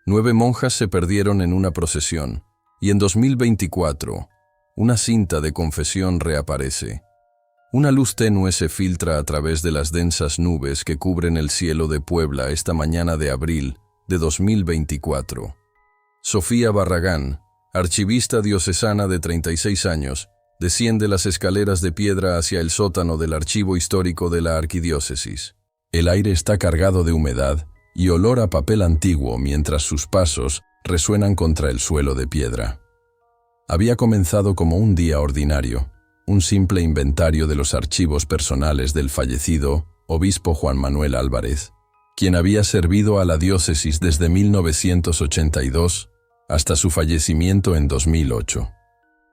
9 monjas se perdieron en una procesión, y en 2024, una cinta de confesión reaparece. Una luz tenue se filtra a través de las densas nubes que cubren el cielo de Puebla esta mañana de abril de 2024. Sofía Barragán, archivista diocesana de 36 años, desciende las escaleras de piedra hacia el sótano del archivo histórico de la arquidiócesis. El aire está cargado de humedad y olor a papel antiguo mientras sus pasos resuenan contra el suelo de piedra. Había comenzado como un día ordinario, un simple inventario de los archivos personales del fallecido obispo Juan Manuel Álvarez, quien había servido a la diócesis desde 1982 hasta su fallecimiento en 2008.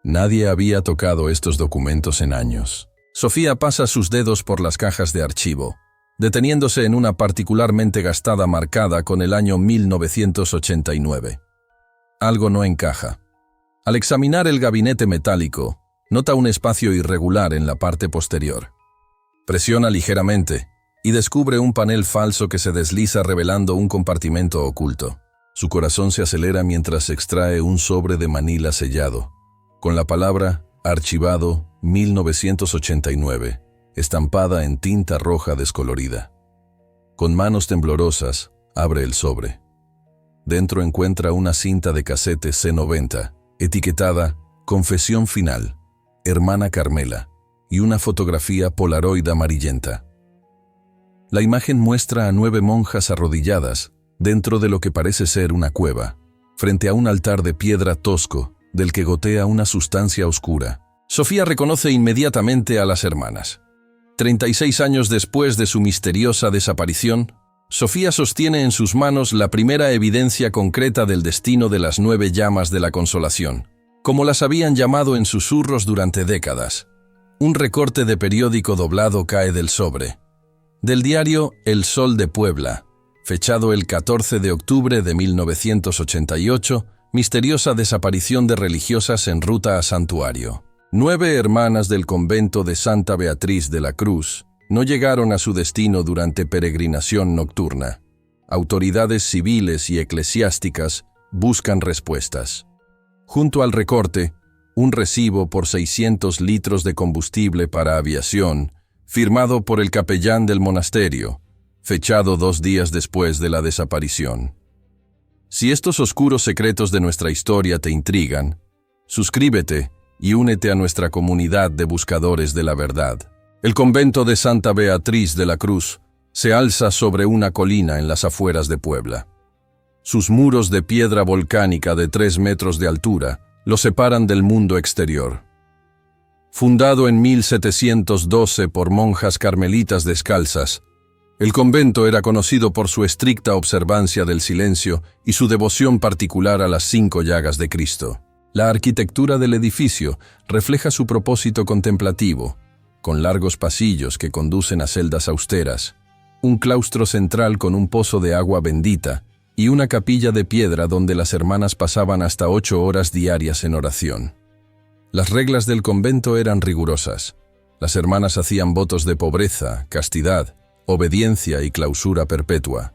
Nadie había tocado estos documentos en años. Sofía pasa sus dedos por las cajas de archivo, deteniéndose en una particularmente gastada marcada con el año 1989. Algo no encaja. Al examinar el gabinete metálico, nota un espacio irregular en la parte posterior. Presiona ligeramente y descubre un panel falso que se desliza revelando un compartimento oculto. Su corazón se acelera mientras extrae un sobre de manila sellado, con la palabra Archivado 1989, estampada en tinta roja descolorida. Con manos temblorosas, abre el sobre. Dentro encuentra una cinta de casete C90, etiquetada Confesión Final, Hermana Carmela, y una fotografía Polaroid amarillenta. La imagen muestra a 9 monjas arrodilladas dentro de lo que parece ser una cueva, frente a un altar de piedra tosco del que gotea una sustancia oscura. Sofía reconoce inmediatamente a las hermanas. 36 años después de su misteriosa desaparición, Sofía sostiene en sus manos la primera evidencia concreta del destino de las 9 llamas de la Consolación, como las habían llamado en susurros durante décadas. Un recorte de periódico doblado cae del sobre. Del diario El Sol de Puebla, fechado el 14 de octubre de 1988, misteriosa desaparición de religiosas en ruta a santuario. 9 hermanas del convento de Santa Beatriz de la Cruz no llegaron a su destino durante peregrinación nocturna. Autoridades civiles y eclesiásticas buscan respuestas. Junto al recorte, un recibo por 600 litros de combustible para aviación, firmado por el capellán del monasterio, fechado 2 días después de la desaparición. Si estos oscuros secretos de nuestra historia te intrigan, suscríbete y únete a nuestra comunidad de buscadores de la verdad. El convento de Santa Beatriz de la Cruz se alza sobre una colina en las afueras de Puebla. Sus muros de piedra volcánica de 3 metros de altura lo separan del mundo exterior. Fundado en 1712 por monjas carmelitas descalzas, el convento era conocido por su estricta observancia del silencio y su devoción particular a las 5 llagas de Cristo. La arquitectura del edificio refleja su propósito contemplativo, con largos pasillos que conducen a celdas austeras, un claustro central con un pozo de agua bendita y una capilla de piedra donde las hermanas pasaban hasta 8 horas diarias en oración. Las reglas del convento eran rigurosas. Las hermanas hacían votos de pobreza, castidad, obediencia y clausura perpetua.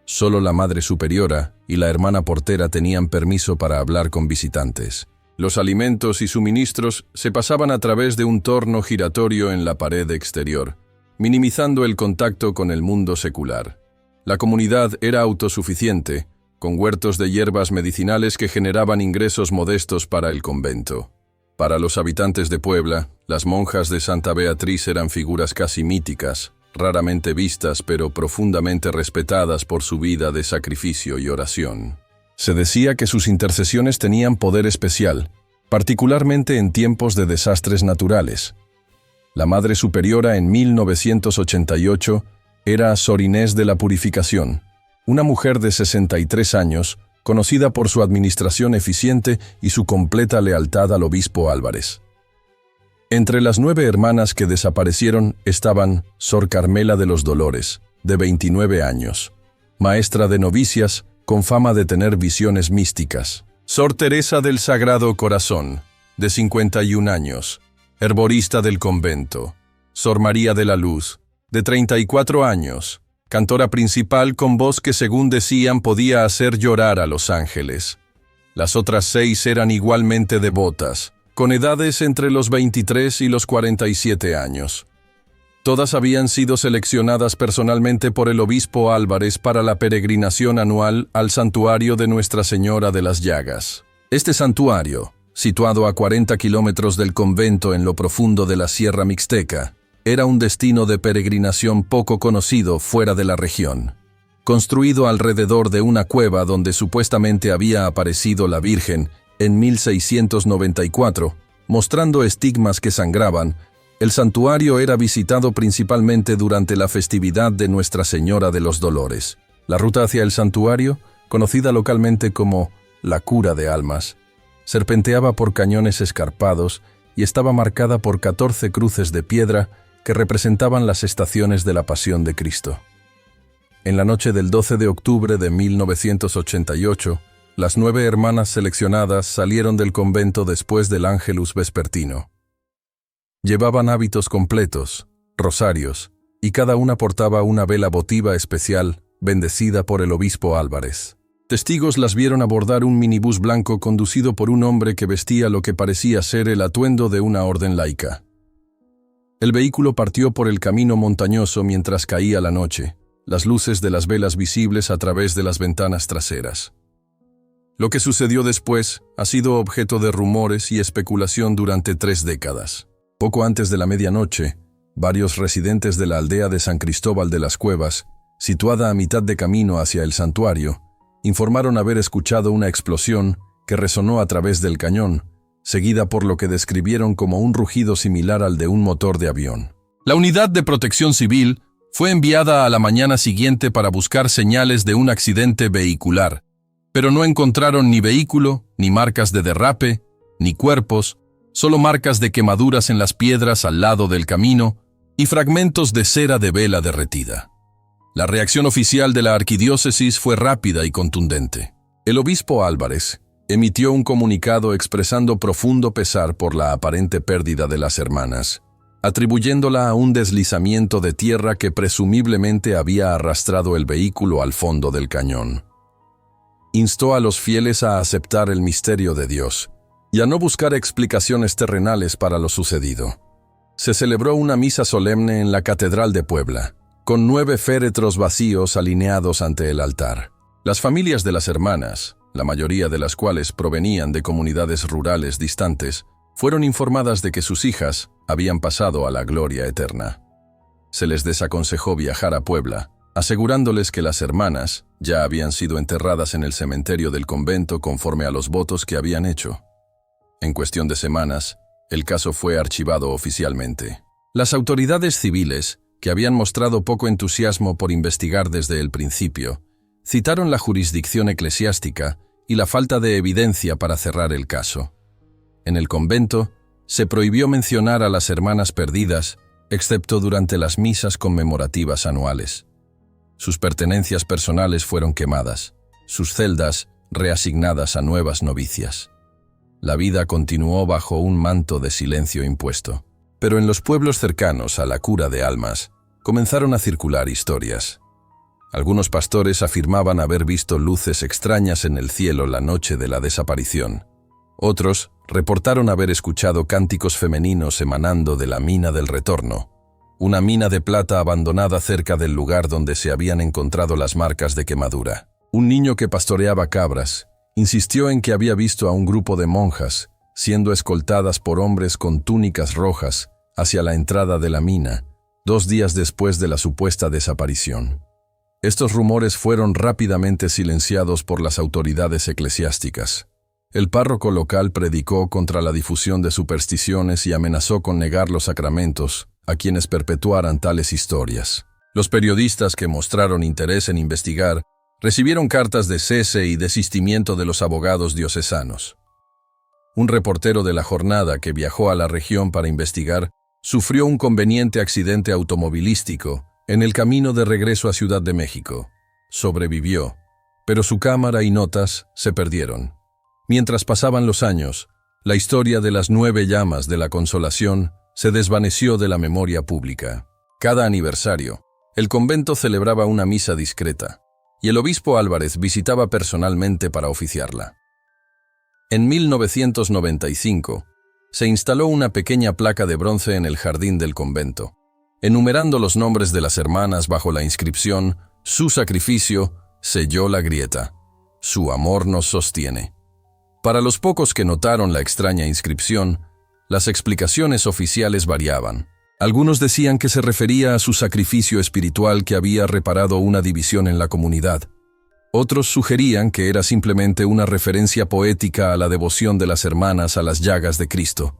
Solo la Madre Superiora y la hermana portera tenían permiso para hablar con visitantes. Los alimentos y suministros se pasaban a través de un torno giratorio en la pared exterior, minimizando el contacto con el mundo secular. La comunidad era autosuficiente, con huertos de hierbas medicinales que generaban ingresos modestos para el convento. Para los habitantes de Puebla, las monjas de Santa Beatriz eran figuras casi míticas, raramente vistas pero profundamente respetadas por su vida de sacrificio y oración. Se decía que sus intercesiones tenían poder especial, particularmente en tiempos de desastres naturales. La Madre Superiora en 1988 era Sor Inés de la Purificación, una mujer de 63 años, conocida por su administración eficiente y su completa lealtad al obispo Álvarez. Entre las 9 hermanas que desaparecieron estaban Sor Carmela de los Dolores, de 29 años, maestra de novicias con fama de tener visiones místicas. Sor Teresa del Sagrado Corazón, de 51 años, herborista del convento. Sor María de la Luz, de 34 años, cantora principal con voz que según decían podía hacer llorar a los ángeles. Las otras 6 eran igualmente devotas, con edades entre los 23 y los 47 años. Todas habían sido seleccionadas personalmente por el obispo Álvarez para la peregrinación anual al santuario de Nuestra Señora de las Llagas. Este santuario, situado a 40 kilómetros del convento en lo profundo de la Sierra Mixteca, era un destino de peregrinación poco conocido fuera de la región. Construido alrededor de una cueva donde supuestamente había aparecido la Virgen en 1694, mostrando estigmas que sangraban, el santuario era visitado principalmente durante la festividad de Nuestra Señora de los Dolores. La ruta hacia el santuario, conocida localmente como la Cura de Almas, serpenteaba por cañones escarpados y estaba marcada por 14 cruces de piedra que representaban las estaciones de la Pasión de Cristo. En la noche del 12 de octubre de 1988, las 9 hermanas seleccionadas salieron del convento después del Ángelus vespertino. Llevaban hábitos completos, rosarios, y cada una portaba una vela votiva especial, bendecida por el obispo Álvarez. Testigos las vieron abordar un minibús blanco conducido por un hombre que vestía lo que parecía ser el atuendo de una orden laica. El vehículo partió por el camino montañoso mientras caía la noche, las luces de las velas visibles a través de las ventanas traseras. Lo que sucedió después ha sido objeto de rumores y especulación durante 3 décadas. Poco antes de la medianoche, varios residentes de la aldea de San Cristóbal de las Cuevas, situada a mitad de camino hacia el santuario, informaron haber escuchado una explosión que resonó a través del cañón, seguida por lo que describieron como un rugido similar al de un motor de avión. La unidad de protección civil fue enviada a la mañana siguiente para buscar señales de un accidente vehicular, pero no encontraron ni vehículo, ni marcas de derrape, ni cuerpos, solo marcas de quemaduras en las piedras al lado del camino y fragmentos de cera de vela derretida. La reacción oficial de la arquidiócesis fue rápida y contundente. El obispo Álvarez emitió un comunicado expresando profundo pesar por la aparente pérdida de las hermanas, atribuyéndola a un deslizamiento de tierra que presumiblemente había arrastrado el vehículo al fondo del cañón. Instó a los fieles a aceptar el misterio de Dios y a no buscar explicaciones terrenales para lo sucedido. Se celebró una misa solemne en la Catedral de Puebla, con 9 féretros vacíos alineados ante el altar. Las familias de las hermanas, la mayoría de las cuales provenían de comunidades rurales distantes, fueron informadas de que sus hijas habían pasado a la gloria eterna. Se les desaconsejó viajar a Puebla, asegurándoles que las hermanas ya habían sido enterradas en el cementerio del convento conforme a los votos que habían hecho. En cuestión de semanas, el caso fue archivado oficialmente. Las autoridades civiles, que habían mostrado poco entusiasmo por investigar desde el principio, citaron la jurisdicción eclesiástica y la falta de evidencia para cerrar el caso. En el convento, se prohibió mencionar a las hermanas perdidas, excepto durante las misas conmemorativas anuales. Sus pertenencias personales fueron quemadas, sus celdas reasignadas a nuevas novicias. La vida continuó bajo un manto de silencio impuesto. Pero en los pueblos cercanos a la Cura de Almas, comenzaron a circular historias. Algunos pastores afirmaban haber visto luces extrañas en el cielo la noche de la desaparición. Otros reportaron haber escuchado cánticos femeninos emanando de la mina del Retorno, una mina de plata abandonada cerca del lugar donde se habían encontrado las marcas de quemadura. Un niño que pastoreaba cabras insistió en que había visto a un grupo de monjas siendo escoltadas por hombres con túnicas rojas hacia la entrada de la mina, 2 días después de la supuesta desaparición. Estos rumores fueron rápidamente silenciados por las autoridades eclesiásticas. El párroco local predicó contra la difusión de supersticiones y amenazó con negar los sacramentos a quienes perpetuaran tales historias. Los periodistas que mostraron interés en investigar recibieron cartas de cese y desistimiento de los abogados diocesanos. Un reportero de La Jornada que viajó a la región para investigar sufrió un conveniente accidente automovilístico en el camino de regreso a Ciudad de México. Sobrevivió, pero su cámara y notas se perdieron. Mientras pasaban los años, la historia de las 9 llamas de la Consolación se desvaneció de la memoria pública. Cada aniversario, El convento celebraba una misa discreta, y el obispo Álvarez visitaba personalmente para oficiarla. En 1995, se instaló una pequeña placa de bronce en el jardín del convento, enumerando los nombres de las hermanas bajo la inscripción «Su sacrificio selló la grieta. Su amor nos sostiene». Para los pocos que notaron la extraña inscripción, las explicaciones oficiales variaban. Algunos decían que se refería a su sacrificio espiritual que había reparado una división en la comunidad. Otros sugerían que era simplemente una referencia poética a la devoción de las hermanas a las llagas de Cristo.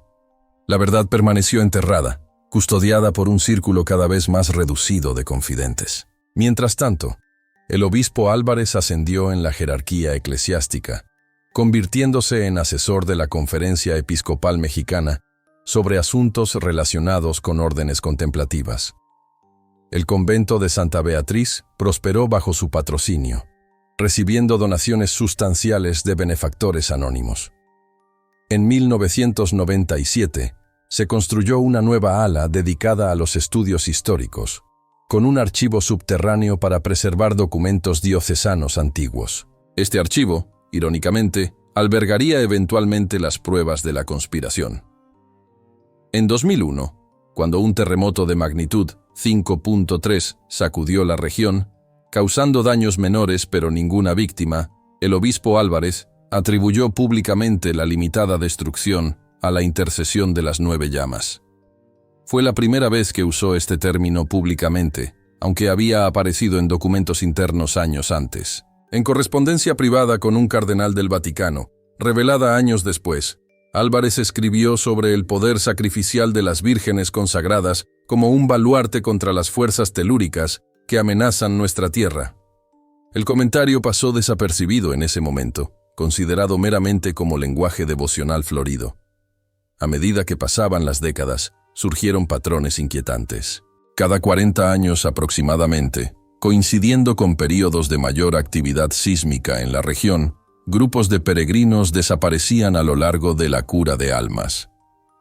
La verdad permaneció enterrada, custodiada por un círculo cada vez más reducido de confidentes. Mientras tanto, el obispo Álvarez ascendió en la jerarquía eclesiástica, convirtiéndose en asesor de la Conferencia Episcopal Mexicana sobre asuntos relacionados con órdenes contemplativas. El convento de Santa Beatriz prosperó bajo su patrocinio, recibiendo donaciones sustanciales de benefactores anónimos. En 1997 se construyó una nueva ala dedicada a los estudios históricos, con un archivo subterráneo para preservar documentos diocesanos antiguos. Este archivo, irónicamente, albergaría eventualmente las pruebas de la conspiración. En 2001, cuando un terremoto de magnitud 5.3 sacudió la región, causando daños menores pero ninguna víctima, el obispo Álvarez atribuyó públicamente la limitada destrucción a la intercesión de las 9 llamas. Fue la primera vez que usó este término públicamente, aunque había aparecido en documentos internos años antes. En correspondencia privada con un cardenal del Vaticano, revelada años después, Álvarez escribió sobre el poder sacrificial de las vírgenes consagradas como un baluarte contra las fuerzas telúricas que amenazan nuestra tierra. El comentario pasó desapercibido en ese momento, considerado meramente como lenguaje devocional florido. A medida que pasaban las décadas, surgieron patrones inquietantes. Cada 40 años aproximadamente, coincidiendo con períodos de mayor actividad sísmica en la región, grupos de peregrinos desaparecían a lo largo de la cura de almas.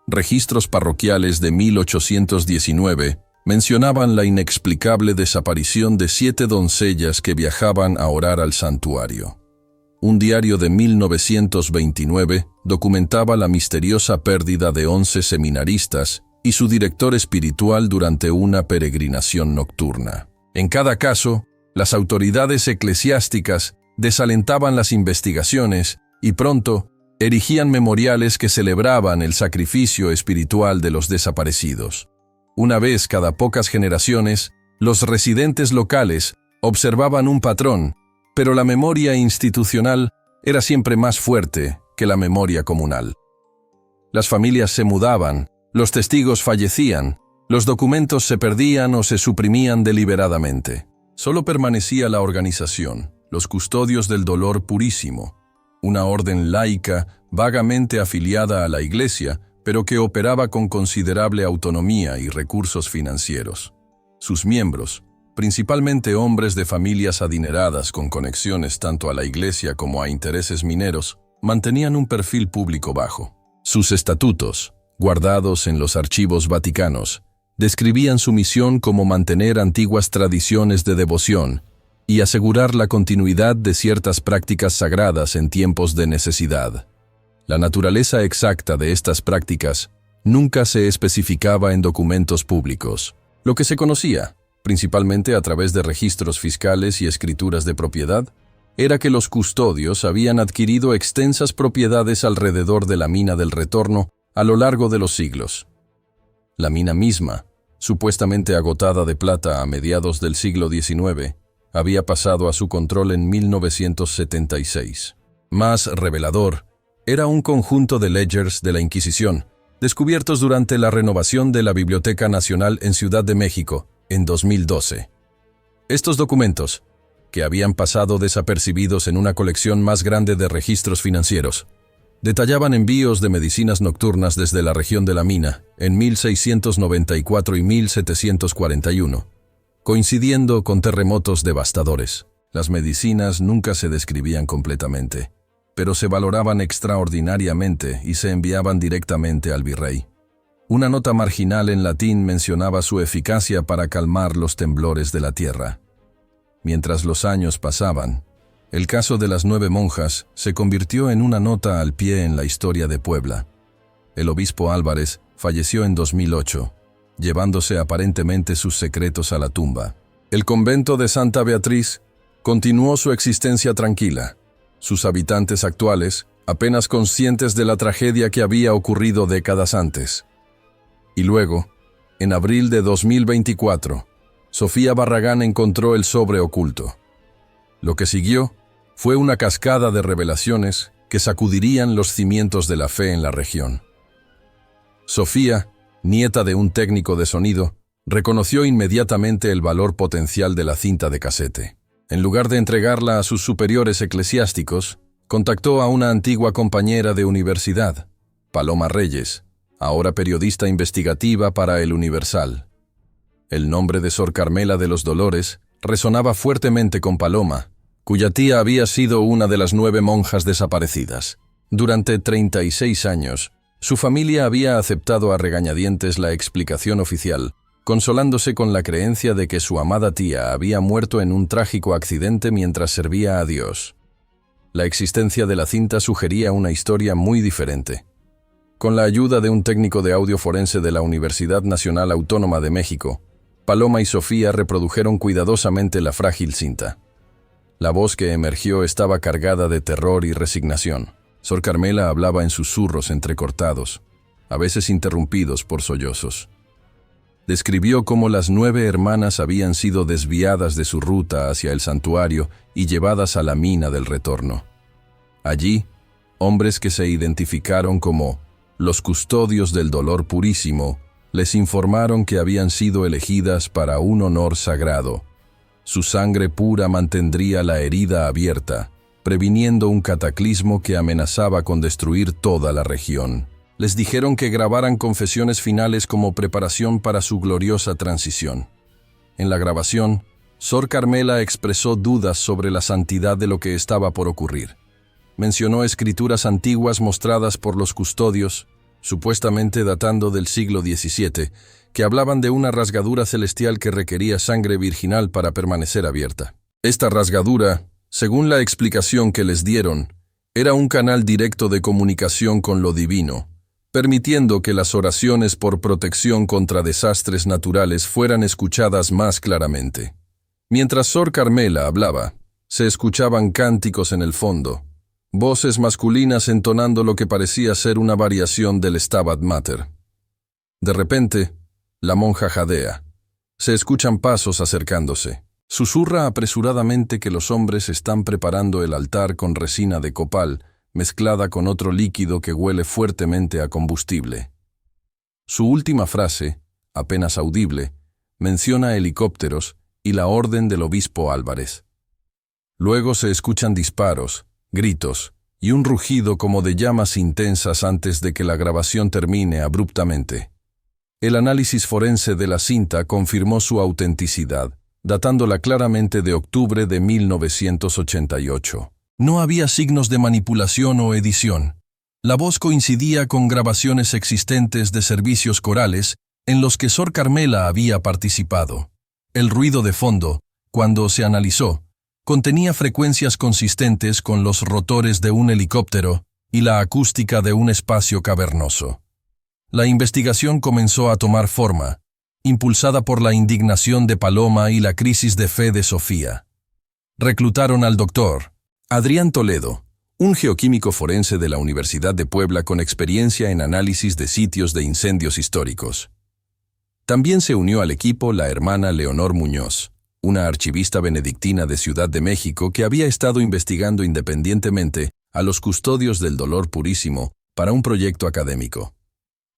Registros parroquiales de 1819 mencionaban la inexplicable desaparición de 7 doncellas que viajaban a orar al santuario. Un diario de 1929 documentaba la misteriosa pérdida de 11 seminaristas y su director espiritual durante una peregrinación nocturna. En cada caso, las autoridades eclesiásticas desalentaban las investigaciones y pronto erigían memoriales que celebraban el sacrificio espiritual de los desaparecidos. Una vez cada pocas generaciones, los residentes locales observaban un patrón, pero la memoria institucional era siempre más fuerte que la memoria comunal. Las familias se mudaban, los testigos fallecían, los documentos se perdían o se suprimían deliberadamente. Solo permanecía la organización, los custodios del dolor purísimo, una orden laica vagamente afiliada a la Iglesia, pero que operaba con considerable autonomía y recursos financieros. Sus miembros, principalmente hombres de familias adineradas con conexiones tanto a la Iglesia como a intereses mineros, mantenían un perfil público bajo. Sus estatutos, guardados en los archivos vaticanos, describían su misión como mantener antiguas tradiciones de devoción y asegurar la continuidad de ciertas prácticas sagradas en tiempos de necesidad. La naturaleza exacta de estas prácticas nunca se especificaba en documentos públicos. Lo que se conocía, principalmente a través de registros fiscales y escrituras de propiedad, era que los custodios habían adquirido extensas propiedades alrededor de la mina del Retorno a lo largo de los siglos. La mina misma, supuestamente agotada de plata a mediados del siglo XIX, había pasado a su control en 1976. Más revelador, era un conjunto de ledgers de la Inquisición, descubiertos durante la renovación de la Biblioteca Nacional en Ciudad de México, en 2012. Estos documentos, que habían pasado desapercibidos en una colección más grande de registros financieros, detallaban envíos de medicinas nocturnas desde la región de la mina en 1694 y 1741, coincidiendo con terremotos devastadores. Las medicinas nunca se describían completamente, pero se valoraban extraordinariamente y se enviaban directamente al virrey. Una nota marginal en latín mencionaba su eficacia para calmar los temblores de la tierra. Mientras los años pasaban, el caso de las 9 monjas se convirtió en una nota al pie en la historia de Puebla. El obispo Álvarez falleció en 2008, llevándose aparentemente sus secretos a la tumba. El convento de Santa Beatriz continuó su existencia tranquila. Sus habitantes actuales, apenas conscientes de la tragedia que había ocurrido décadas antes. Y luego, en abril de 2024, Sofía Barragán encontró el sobre oculto. Lo que siguió fue una cascada de revelaciones que sacudirían los cimientos de la fe en la región. Sofía, nieta de un técnico de sonido, reconoció inmediatamente el valor potencial de la cinta de casete. En lugar de entregarla a sus superiores eclesiásticos, contactó a una antigua compañera de universidad, Paloma Reyes, ahora periodista investigativa para El Universal. El nombre de Sor Carmela de los Dolores resonaba fuertemente con Paloma, cuya tía había sido una de las 9 monjas desaparecidas. Durante 36 años, su familia había aceptado a regañadientes la explicación oficial, consolándose con la creencia de que su amada tía había muerto en un trágico accidente mientras servía a Dios. La existencia de la cinta sugería una historia muy diferente. Con la ayuda de un técnico de audio forense de la Universidad Nacional Autónoma de México, Paloma y Sofía reprodujeron cuidadosamente la frágil cinta. La voz que emergió estaba cargada de terror y resignación. Sor Carmela hablaba en susurros entrecortados, a veces interrumpidos por sollozos. Describió cómo las 9 hermanas habían sido desviadas de su ruta hacia el santuario y llevadas a la mina del retorno. Allí, hombres que se identificaron como los custodios del dolor purísimo les informaron que habían sido elegidas para un honor sagrado. Su sangre pura mantendría la herida abierta, previniendo un cataclismo que amenazaba con destruir toda la región. Les dijeron que grabaran confesiones finales como preparación para su gloriosa transición. En la grabación, Sor Carmela expresó dudas sobre la santidad de lo que estaba por ocurrir. Mencionó escrituras antiguas mostradas por los custodios, supuestamente datando del siglo XVII, que hablaban de una rasgadura celestial que requería sangre virginal para permanecer abierta. Esta rasgadura, según la explicación que les dieron, era un canal directo de comunicación con lo divino, permitiendo que las oraciones por protección contra desastres naturales fueran escuchadas más claramente. Mientras Sor Carmela hablaba, se escuchaban cánticos en el fondo, voces masculinas entonando lo que parecía ser una variación del Stabat Mater. De repente, la monja jadea. Se escuchan pasos acercándose. Susurra apresuradamente que los hombres están preparando el altar con resina de copal, mezclada con otro líquido que huele fuertemente a combustible. Su última frase, apenas audible, menciona helicópteros y la orden del obispo Álvarez. Luego se escuchan disparos, gritos y un rugido como de llamas intensas antes de que la grabación termine abruptamente. El análisis forense de la cinta confirmó su autenticidad, datándola claramente de octubre de 1988. No había signos de manipulación o edición. La voz coincidía con grabaciones existentes de servicios corales en los que Sor Carmela había participado. El ruido de fondo, cuando se analizó, contenía frecuencias consistentes con los rotores de un helicóptero y la acústica de un espacio cavernoso. La investigación comenzó a tomar forma, impulsada por la indignación de Paloma y la crisis de fe de Sofía. Reclutaron al doctor Adrián Toledo, un geoquímico forense de la Universidad de Puebla con experiencia en análisis de sitios de incendios históricos. También se unió al equipo la hermana Leonor Muñoz, una archivista benedictina de Ciudad de México que había estado investigando independientemente a los custodios del dolor purísimo para un proyecto académico.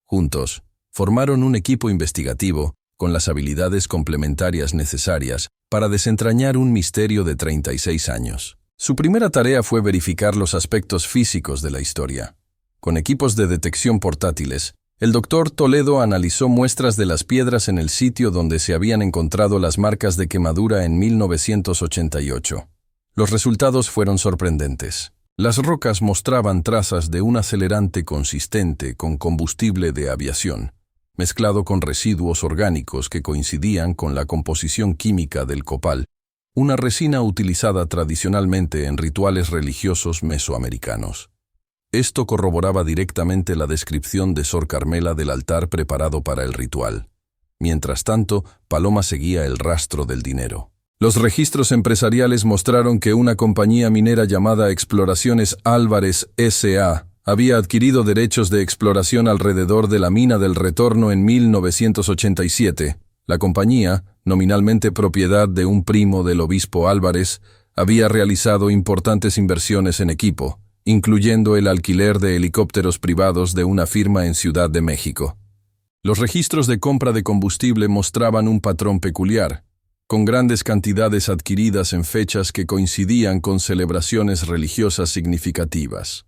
Juntos, formaron un equipo investigativo con las habilidades complementarias necesarias para desentrañar un misterio de 36 años. Su primera tarea fue verificar los aspectos físicos de la historia. Con equipos de detección portátiles, el doctor Toledo analizó muestras de las piedras en el sitio donde se habían encontrado las marcas de quemadura en 1988. Los resultados fueron sorprendentes. Las rocas mostraban trazas de un acelerante consistente con combustible de aviación, mezclado con residuos orgánicos que coincidían con la composición química del copal, una resina utilizada tradicionalmente en rituales religiosos mesoamericanos. Esto corroboraba directamente la descripción de Sor Carmela del altar preparado para el ritual. Mientras tanto, Paloma seguía el rastro del dinero. Los registros empresariales mostraron que una compañía minera llamada Exploraciones Álvarez S.A. había adquirido derechos de exploración alrededor de la mina del Retorno en 1987. La compañía, nominalmente propiedad de un primo del obispo Álvarez, había realizado importantes inversiones en equipo, incluyendo el alquiler de helicópteros privados de una firma en Ciudad de México. Los registros de compra de combustible mostraban un patrón peculiar, con grandes cantidades adquiridas en fechas que coincidían con celebraciones religiosas significativas.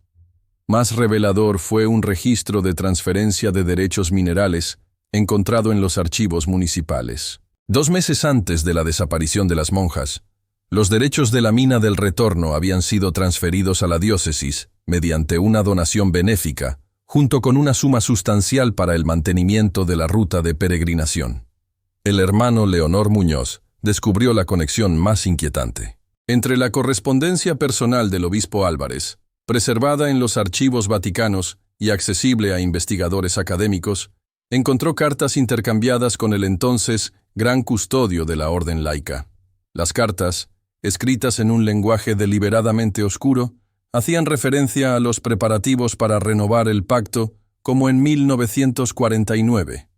Más revelador fue un registro de transferencia de derechos minerales encontrado en los archivos municipales. 2 meses antes de la desaparición de las monjas, los derechos de la mina del Retorno habían sido transferidos a la diócesis mediante una donación benéfica, junto con una suma sustancial para el mantenimiento de la ruta de peregrinación. El hermano Leonor Muñoz descubrió la conexión más inquietante. Entre la correspondencia personal del obispo Álvarez, preservada en los archivos vaticanos y accesible a investigadores académicos, encontró cartas intercambiadas con el entonces gran custodio de la orden laica. Las cartas, escritas en un lenguaje deliberadamente oscuro, hacían referencia a los preparativos para renovar el pacto como en 1949.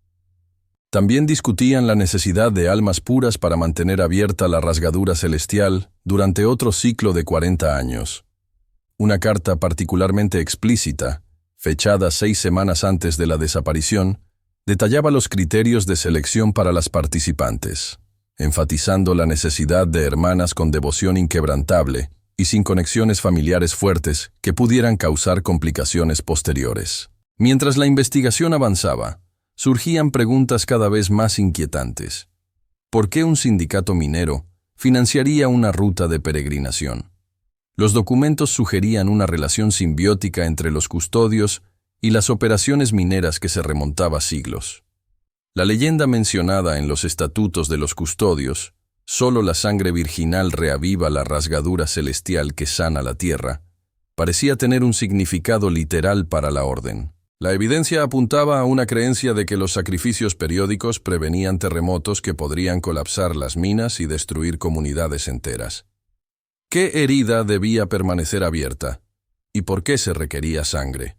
También discutían la necesidad de almas puras para mantener abierta la rasgadura celestial durante otro ciclo de 40 años. Una carta particularmente explícita, fechada 6 semanas antes de la desaparición, detallaba los criterios de selección para las participantes, enfatizando la necesidad de hermanas con devoción inquebrantable y sin conexiones familiares fuertes que pudieran causar complicaciones posteriores. Mientras la investigación avanzaba, surgían preguntas cada vez más inquietantes. ¿Por qué un sindicato minero financiaría una ruta de peregrinación? Los documentos sugerían una relación simbiótica entre los custodios y las operaciones mineras que se remontaba siglos. La leyenda mencionada en los estatutos de los custodios, solo la sangre virginal reaviva la rasgadura celestial que sana la tierra, parecía tener un significado literal para la orden. La evidencia apuntaba a una creencia de que los sacrificios periódicos prevenían terremotos que podrían colapsar las minas y destruir comunidades enteras. ¿Qué herida debía permanecer abierta? ¿Y por qué se requería sangre?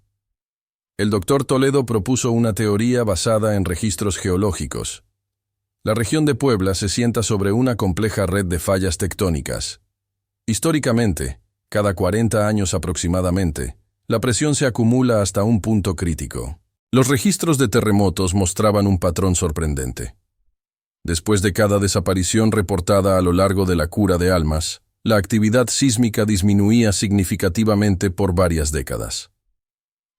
El doctor Toledo propuso una teoría basada en registros geológicos. La región de Puebla se sienta sobre una compleja red de fallas tectónicas. Históricamente, cada 40 años aproximadamente, la presión se acumula hasta un punto crítico. Los registros de terremotos mostraban un patrón sorprendente. Después de cada desaparición reportada a lo largo de la cura de almas, la actividad sísmica disminuía significativamente por varias décadas.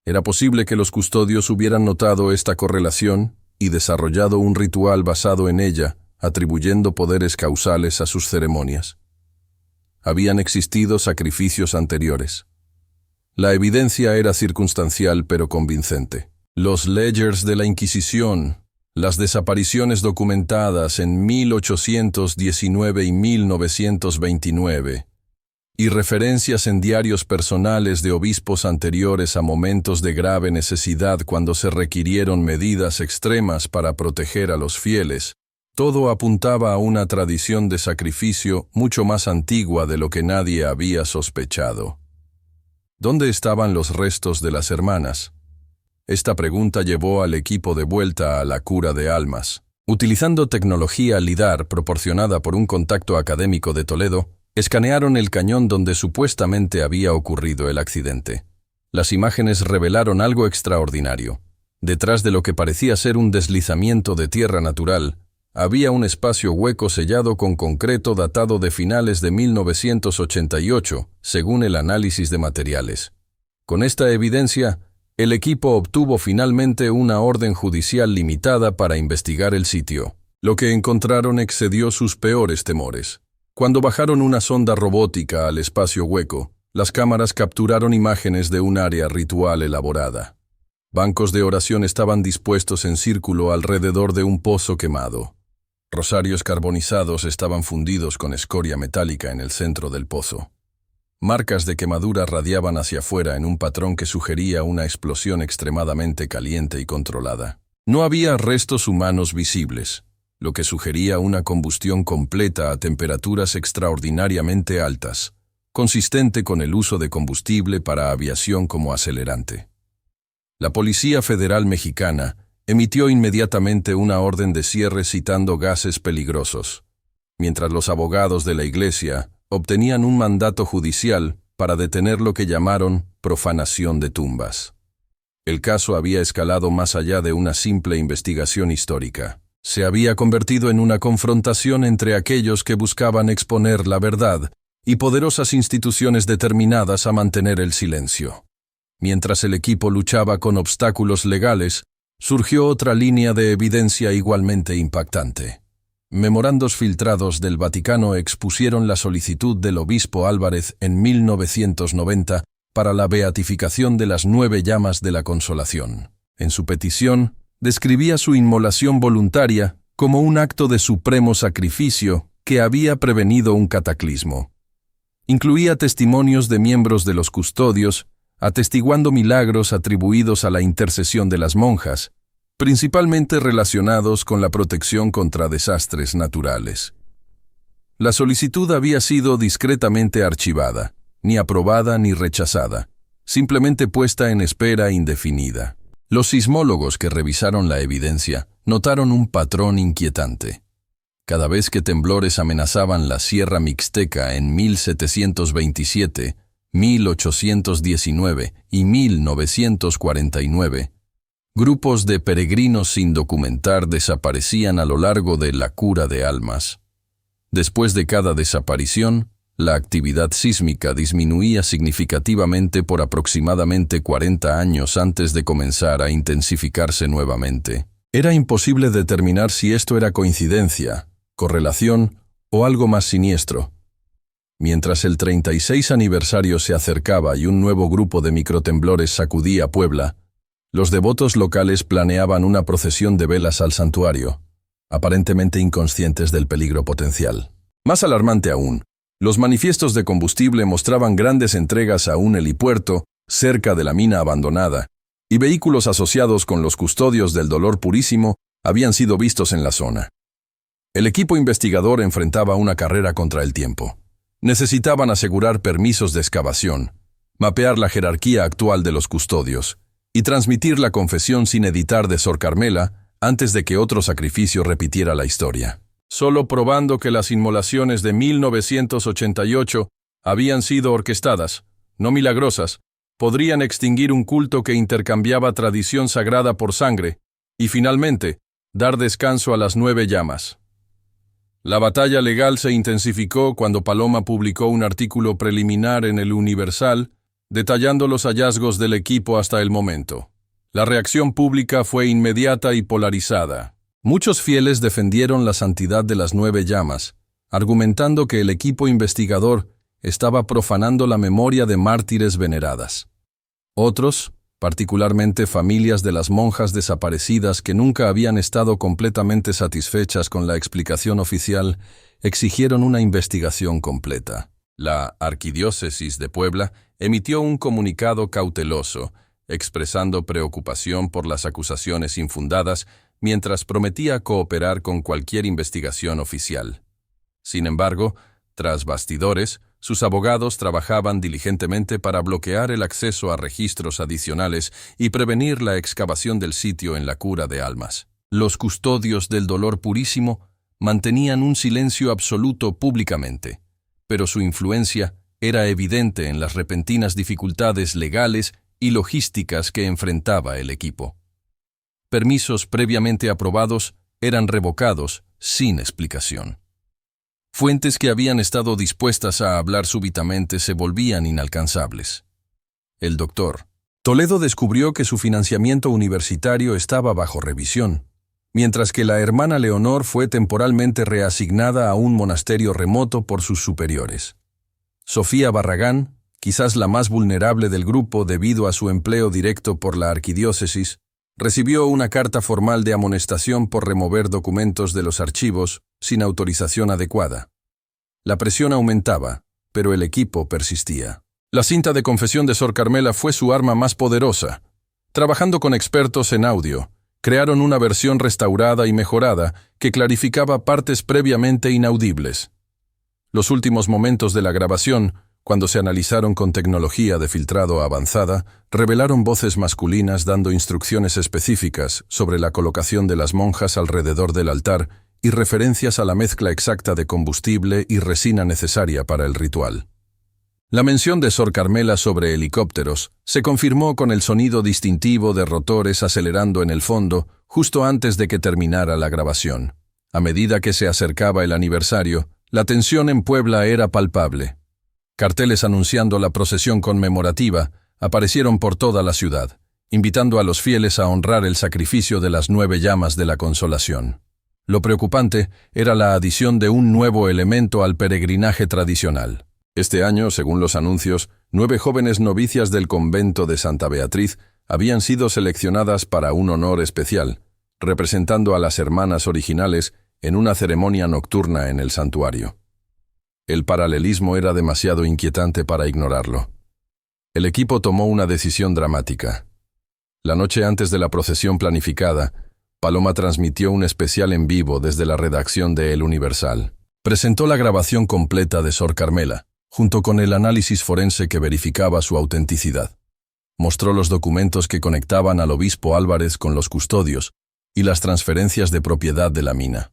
Era posible que los custodios hubieran notado esta correlación y desarrollado un ritual basado en ella, atribuyendo poderes causales a sus ceremonias. Habían existido sacrificios anteriores. La evidencia era circunstancial pero convincente. Los ledgers de la Inquisición, las desapariciones documentadas en 1819 y 1929, y referencias en diarios personales de obispos anteriores a momentos de grave necesidad cuando se requirieron medidas extremas para proteger a los fieles, todo apuntaba a una tradición de sacrificio mucho más antigua de lo que nadie había sospechado. ¿Dónde estaban los restos de las hermanas? Esta pregunta llevó al equipo de vuelta a la cura de almas. Utilizando tecnología LIDAR proporcionada por un contacto académico de Toledo, escanearon el cañón donde supuestamente había ocurrido el accidente. Las imágenes revelaron algo extraordinario. Detrás de lo que parecía ser un deslizamiento de tierra natural, había un espacio hueco sellado con concreto datado de finales de 1988, según el análisis de materiales. Con esta evidencia, el equipo obtuvo finalmente una orden judicial limitada para investigar el sitio. Lo que encontraron excedió sus peores temores. Cuando bajaron una sonda robótica al espacio hueco, las cámaras capturaron imágenes de un área ritual elaborada. Bancos de oración estaban dispuestos en círculo alrededor de un pozo quemado. Rosarios carbonizados estaban fundidos con escoria metálica en el centro del pozo. Marcas de quemadura radiaban hacia afuera en un patrón que sugería una explosión extremadamente caliente y controlada. No había restos humanos visibles, lo que sugería una combustión completa a temperaturas extraordinariamente altas, consistente con el uso de combustible para aviación como acelerante. La Policía Federal Mexicana emitió inmediatamente una orden de cierre citando gases peligrosos, mientras los abogados de la Iglesia obtenían un mandato judicial para detener lo que llamaron profanación de tumbas. El caso había escalado más allá de una simple investigación histórica. Se había convertido en una confrontación entre aquellos que buscaban exponer la verdad y poderosas instituciones determinadas a mantener el silencio. Mientras el equipo luchaba con obstáculos legales, surgió otra línea de evidencia igualmente impactante. Memorandos filtrados del Vaticano expusieron la solicitud del obispo Álvarez en 1990 para la beatificación de las 9 llamas de la Consolación. En su petición, describía su inmolación voluntaria como un acto de supremo sacrificio que había prevenido un cataclismo. Incluía testimonios de miembros de los custodios, atestiguando milagros atribuidos a la intercesión de las monjas, principalmente relacionados con la protección contra desastres naturales. La solicitud había sido discretamente archivada, ni aprobada ni rechazada, simplemente puesta en espera indefinida. Los sismólogos que revisaron la evidencia notaron un patrón inquietante. Cada vez que temblores amenazaban la Sierra Mixteca en 1727, 1819 y 1949, grupos de peregrinos sin documentar desaparecían a lo largo de la cura de almas. Después de cada desaparición, la actividad sísmica disminuía significativamente por aproximadamente 40 años antes de comenzar a intensificarse nuevamente. Era imposible determinar si esto era coincidencia, correlación o algo más siniestro. Mientras el 36 aniversario se acercaba y un nuevo grupo de microtemblores sacudía Puebla, los devotos locales planeaban una procesión de velas al santuario, aparentemente inconscientes del peligro potencial. Más alarmante aún, los manifiestos de combustible mostraban grandes entregas a un helipuerto cerca de la mina abandonada, y vehículos asociados con los custodios del dolor purísimo habían sido vistos en la zona. El equipo investigador enfrentaba una carrera contra el tiempo. Necesitaban asegurar permisos de excavación, mapear la jerarquía actual de los custodios y transmitir la confesión sin editar de Sor Carmela antes de que otro sacrificio repitiera la historia. Solo probando que las inmolaciones de 1988 habían sido orquestadas, no milagrosas, podrían extinguir un culto que intercambiaba tradición sagrada por sangre y, finalmente, dar descanso a las 9 llamas. La batalla legal se intensificó cuando Paloma publicó un artículo preliminar en el Universal detallando los hallazgos del equipo hasta el momento. La reacción pública fue inmediata y polarizada. Muchos fieles defendieron la santidad de las 9 llamas, argumentando que el equipo investigador estaba profanando la memoria de mártires veneradas. Otros, particularmente familias de las monjas desaparecidas que nunca habían estado completamente satisfechas con la explicación oficial, exigieron una investigación completa. La Arquidiócesis de Puebla emitió un comunicado cauteloso, expresando preocupación por las acusaciones infundadas, mientras prometía cooperar con cualquier investigación oficial. Sin embargo, tras bastidores, sus abogados trabajaban diligentemente para bloquear el acceso a registros adicionales y prevenir la excavación del sitio en la cura de almas. Los custodios del dolor purísimo mantenían un silencio absoluto públicamente, pero su influencia era evidente en las repentinas dificultades legales y logísticas que enfrentaba el equipo. Permisos previamente aprobados eran revocados sin explicación. Fuentes que habían estado dispuestas a hablar súbitamente se volvían inalcanzables. El doctor Toledo descubrió que su financiamiento universitario estaba bajo revisión, mientras que la hermana Leonor fue temporalmente reasignada a un monasterio remoto por sus superiores. Sofía Barragán quizás la más vulnerable del grupo debido a su empleo directo por la arquidiócesis, recibió una carta formal de amonestación por remover documentos de los archivos sin autorización adecuada. La presión aumentaba, pero el equipo persistía. La cinta de confesión de Sor Carmela fue su arma más poderosa. Trabajando con expertos en audio, crearon una versión restaurada y mejorada que clarificaba partes previamente inaudibles. Los últimos momentos de la grabación, cuando se analizaron con tecnología de filtrado avanzada, revelaron voces masculinas dando instrucciones específicas sobre la colocación de las monjas alrededor del altar y referencias a la mezcla exacta de combustible y resina necesaria para el ritual. La mención de Sor Carmela sobre helicópteros se confirmó con el sonido distintivo de rotores acelerando en el fondo justo antes de que terminara la grabación. A medida que se acercaba el aniversario, la tensión en Puebla era palpable. Carteles anunciando la procesión conmemorativa aparecieron por toda la ciudad, invitando a los fieles a honrar el sacrificio de las 9 llamas de la Consolación. Lo preocupante era la adición de un nuevo elemento al peregrinaje tradicional. Este año, según los anuncios, 9 jóvenes novicias del convento de Santa Beatriz habían sido seleccionadas para un honor especial, representando a las hermanas originales en una ceremonia nocturna en el santuario. El paralelismo era demasiado inquietante para ignorarlo. El equipo tomó una decisión dramática. La noche antes de la procesión planificada, Paloma transmitió un especial en vivo desde la redacción de El Universal. Presentó la grabación completa de Sor Carmela, junto con el análisis forense que verificaba su autenticidad. Mostró los documentos que conectaban al obispo Álvarez con los custodios y las transferencias de propiedad de la mina.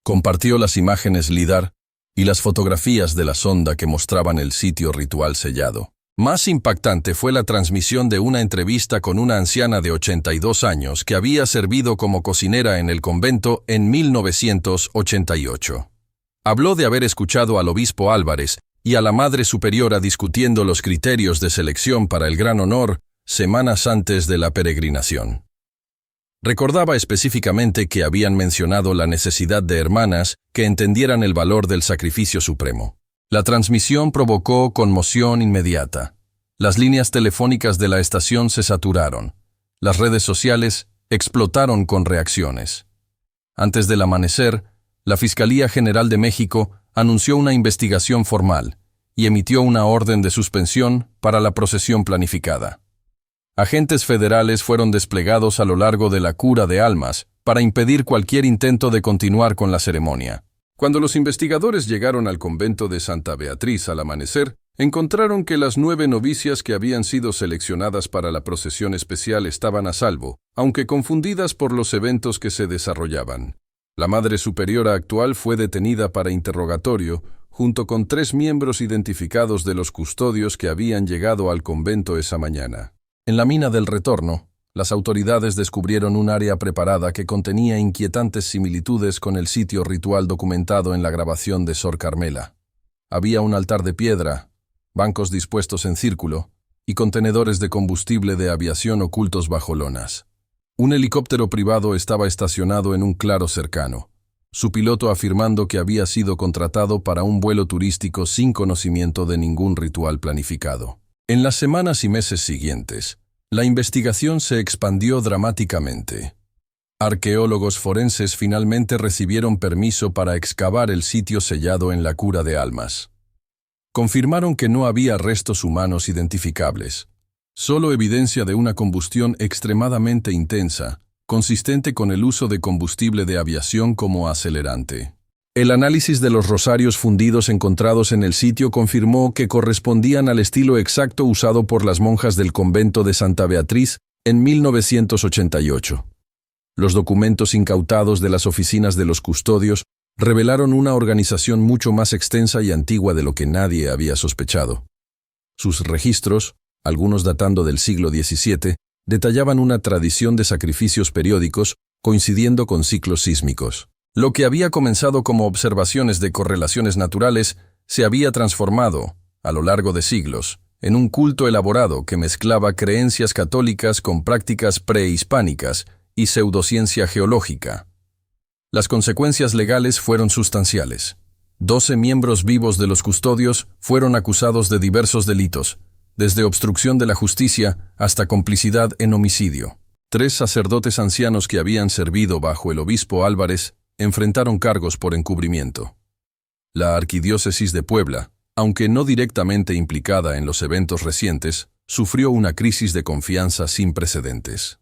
Compartió las imágenes LIDAR y las fotografías de la sonda que mostraban el sitio ritual sellado. Más impactante fue la transmisión de una entrevista con una anciana de 82 años que había servido como cocinera en el convento en 1988. Habló de haber escuchado al obispo Álvarez y a la Madre Superiora discutiendo los criterios de selección para el gran honor semanas antes de la peregrinación. Recordaba específicamente que habían mencionado la necesidad de hermanas que entendieran el valor del sacrificio supremo. La transmisión provocó conmoción inmediata. Las líneas telefónicas de la estación se saturaron. Las redes sociales explotaron con reacciones. Antes del amanecer, la Fiscalía General de México anunció una investigación formal y emitió una orden de suspensión para la procesión planificada. Agentes federales fueron desplegados a lo largo de la cura de almas para impedir cualquier intento de continuar con la ceremonia. Cuando los investigadores llegaron al convento de Santa Beatriz al amanecer, encontraron que las 9 novicias que habían sido seleccionadas para la procesión especial estaban a salvo, aunque confundidas por los eventos que se desarrollaban. La Madre Superiora actual fue detenida para interrogatorio, junto con 3 miembros identificados de los custodios que habían llegado al convento esa mañana. En la mina del Retorno, las autoridades descubrieron un área preparada que contenía inquietantes similitudes con el sitio ritual documentado en la grabación de Sor Carmela. Había un altar de piedra, bancos dispuestos en círculo y contenedores de combustible de aviación ocultos bajo lonas. Un helicóptero privado estaba estacionado en un claro cercano, su piloto afirmando que había sido contratado para un vuelo turístico sin conocimiento de ningún ritual planificado. En las semanas y meses siguientes, la investigación se expandió dramáticamente. Arqueólogos forenses finalmente recibieron permiso para excavar el sitio sellado en la cura de almas. Confirmaron que no había restos humanos identificables, solo evidencia de una combustión extremadamente intensa, consistente con el uso de combustible de aviación como acelerante. El análisis de los rosarios fundidos encontrados en el sitio confirmó que correspondían al estilo exacto usado por las monjas del convento de Santa Beatriz en 1988. Los documentos incautados de las oficinas de los custodios revelaron una organización mucho más extensa y antigua de lo que nadie había sospechado. Sus registros, algunos datando del siglo XVII, detallaban una tradición de sacrificios periódicos coincidiendo con ciclos sísmicos. Lo que había comenzado como observaciones de correlaciones naturales se había transformado, a lo largo de siglos, en un culto elaborado que mezclaba creencias católicas con prácticas prehispánicas y pseudociencia geológica. Las consecuencias legales fueron sustanciales. 12 miembros vivos de los custodios fueron acusados de diversos delitos, desde obstrucción de la justicia hasta complicidad en homicidio. 3 sacerdotes ancianos que habían servido bajo el obispo Álvarez enfrentaron cargos por encubrimiento. La Arquidiócesis de Puebla, aunque no directamente implicada en los eventos recientes, sufrió una crisis de confianza sin precedentes.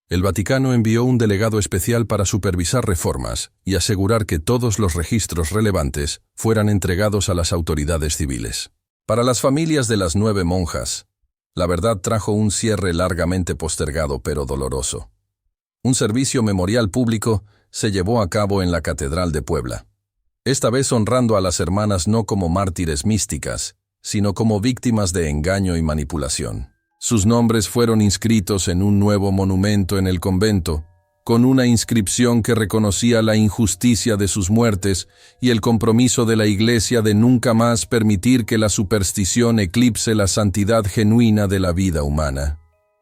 El Vaticano envió un delegado especial para supervisar reformas y asegurar que todos los registros relevantes fueran entregados a las autoridades civiles. Para las familias de las 9 monjas, la verdad trajo un cierre largamente postergado pero doloroso. Un servicio memorial público se llevó a cabo en la Catedral de Puebla, esta vez honrando a las hermanas no como mártires místicas, sino como víctimas de engaño y manipulación. Sus nombres fueron inscritos en un nuevo monumento en el convento, con una inscripción que reconocía la injusticia de sus muertes y el compromiso de la Iglesia de nunca más permitir que la superstición eclipse la santidad genuina de la vida humana.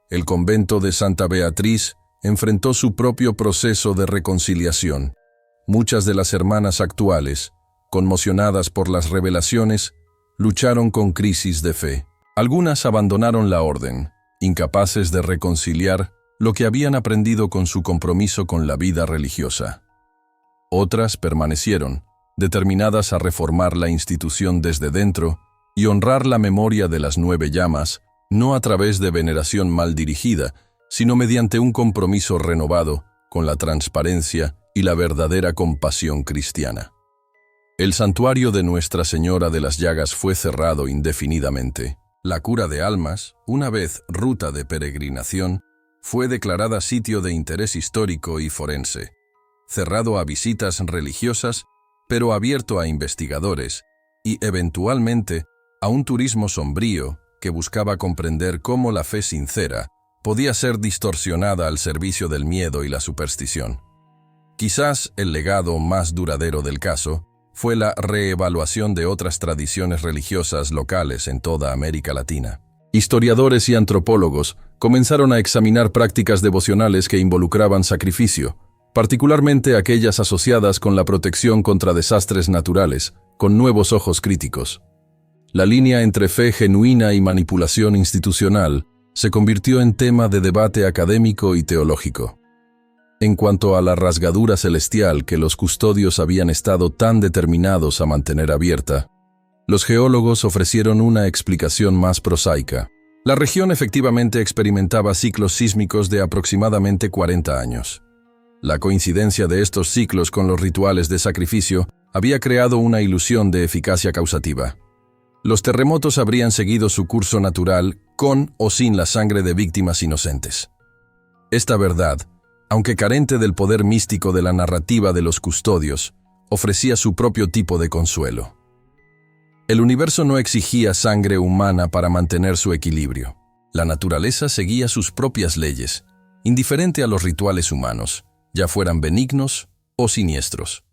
El convento de Santa Beatriz enfrentó su propio proceso de reconciliación. Muchas de las hermanas actuales, conmocionadas por las revelaciones, lucharon con crisis de fe. Algunas abandonaron la orden, incapaces de reconciliar lo que habían aprendido con su compromiso con la vida religiosa. Otras permanecieron, determinadas a reformar la institución desde dentro y honrar la memoria de las 9 llamas, no a través de veneración mal dirigida, sino mediante un compromiso renovado con la transparencia y la verdadera compasión cristiana. El santuario de Nuestra Señora de las Llagas fue cerrado indefinidamente. La cura de almas, una vez ruta de peregrinación, fue declarada sitio de interés histórico y forense, cerrado a visitas religiosas, pero abierto a investigadores y, eventualmente, a un turismo sombrío que buscaba comprender cómo la fe sincera podía ser distorsionada al servicio del miedo y la superstición. Quizás el legado más duradero del caso fue la reevaluación de otras tradiciones religiosas locales en toda América Latina. Historiadores y antropólogos comenzaron a examinar prácticas devocionales que involucraban sacrificio, particularmente aquellas asociadas con la protección contra desastres naturales, con nuevos ojos críticos. La línea entre fe genuina y manipulación institucional se convirtió en tema de debate académico y teológico. En cuanto a la rasgadura celestial que los custodios habían estado tan determinados a mantener abierta, los geólogos ofrecieron una explicación más prosaica. La región efectivamente experimentaba ciclos sísmicos de aproximadamente 40 años. La coincidencia de estos ciclos con los rituales de sacrificio había creado una ilusión de eficacia causativa. Los terremotos habrían seguido su curso natural con o sin la sangre de víctimas inocentes. Esta verdad, aunque carente del poder místico de la narrativa de los custodios, ofrecía su propio tipo de consuelo. El universo no exigía sangre humana para mantener su equilibrio. La naturaleza seguía sus propias leyes, indiferente a los rituales humanos, ya fueran benignos o siniestros.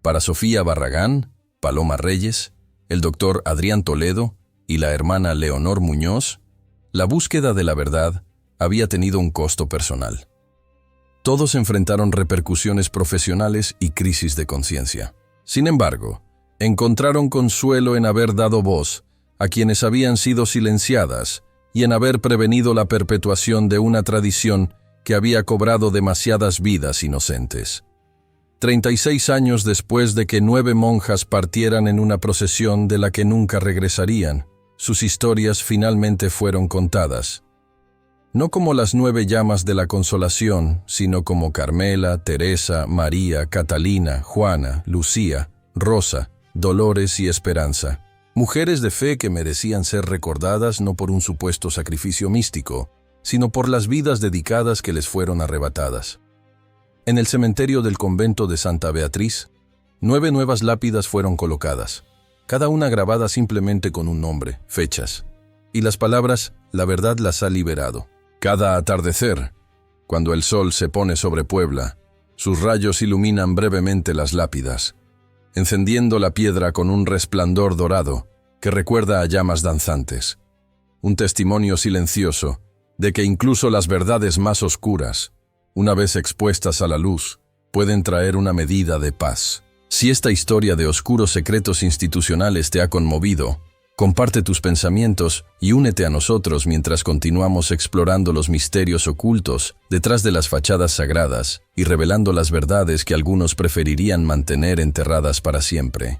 Para Sofía Barragán, Paloma Reyes, el doctor Adrián Toledo y la hermana Leonor Muñoz, la búsqueda de la verdad había tenido un costo personal. Todos enfrentaron repercusiones profesionales y crisis de conciencia. Sin embargo, encontraron consuelo en haber dado voz a quienes habían sido silenciadas y en haber prevenido la perpetuación de una tradición que había cobrado demasiadas vidas inocentes. 36 años después de que 9 monjas partieran en una procesión de la que nunca regresarían, sus historias finalmente fueron contadas. No como las 9 llamas de la consolación, sino como Carmela, Teresa, María, Catalina, Juana, Lucía, Rosa, Dolores y Esperanza. Mujeres de fe que merecían ser recordadas no por un supuesto sacrificio místico, sino por las vidas dedicadas que les fueron arrebatadas. En el cementerio del convento de Santa Beatriz, 9 nuevas lápidas fueron colocadas, cada una grabada simplemente con un nombre, fechas, y las palabras «La verdad las ha liberado». Cada atardecer, cuando el sol se pone sobre Puebla, sus rayos iluminan brevemente las lápidas, encendiendo la piedra con un resplandor dorado que recuerda a llamas danzantes. Un testimonio silencioso de que incluso las verdades más oscuras, una vez expuestas a la luz, pueden traer una medida de paz. Si esta historia de oscuros secretos institucionales te ha conmovido, comparte tus pensamientos y únete a nosotros mientras continuamos explorando los misterios ocultos detrás de las fachadas sagradas y revelando las verdades que algunos preferirían mantener enterradas para siempre.